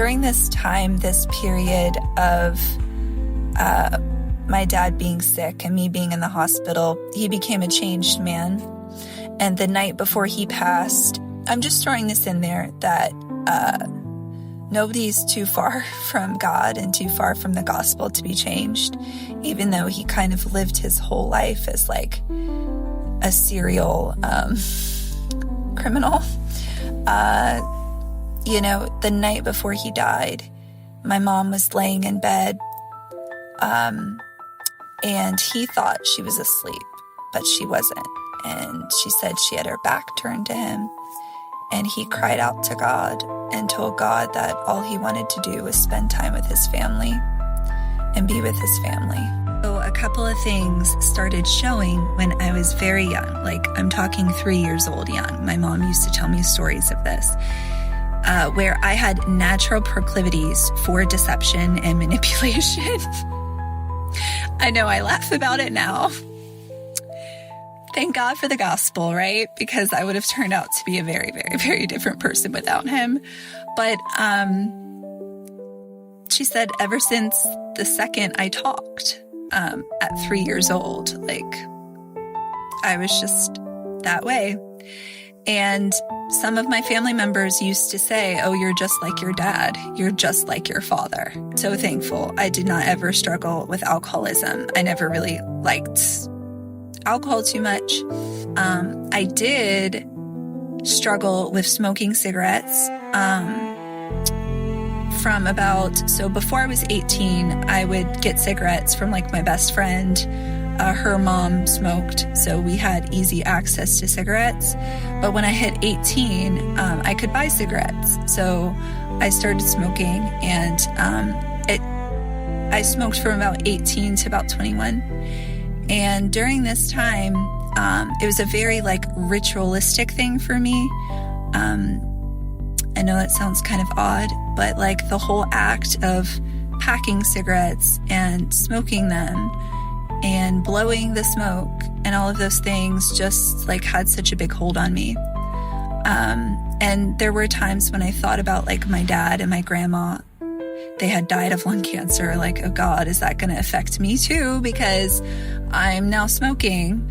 During this time, this period of my dad being sick and me being in the hospital, he became a changed man. And the night before he passed, I'm just throwing this in there that nobody's too far from God and too far from the gospel to be changed, even though he kind of lived his whole life as like a serial criminal. The night before he died, my mom was laying in bed, and he thought she was asleep, but she wasn't. And she said she had her back turned to him, and he cried out to God and told God that all he wanted to do was spend time with his family and be with his family. So a couple of things started showing when I was very young, like I'm talking 3 years old young. My mom used to tell me stories of this, where I had natural proclivities for deception and manipulation. I know I laugh about it now. Thank God for the gospel, right? Because I would have turned out to be a very, very, very different person without him. But she said ever since the second I talked at 3 years old, like I was just that way. And some of my family members used to say, oh, you're just like your dad. You're just like your father. So thankful. I did not ever struggle with alcoholism. I never really liked alcohol too much. I did struggle with smoking cigarettes before I was 18, I would get cigarettes from like my best friend. Her mom smoked, so we had easy access to cigarettes. But when I hit 18, I could buy cigarettes. So I started smoking, and I smoked from about 18 to about 21. And during this time, it was a very like ritualistic thing for me. I know that sounds kind of odd, but like the whole act of packing cigarettes and smoking them and blowing the smoke and all of those things just like had such a big hold on me. And there were times when I thought about like my dad and my grandma. They had died of lung cancer. Like, oh God, is that going to affect me too? Because I'm now smoking.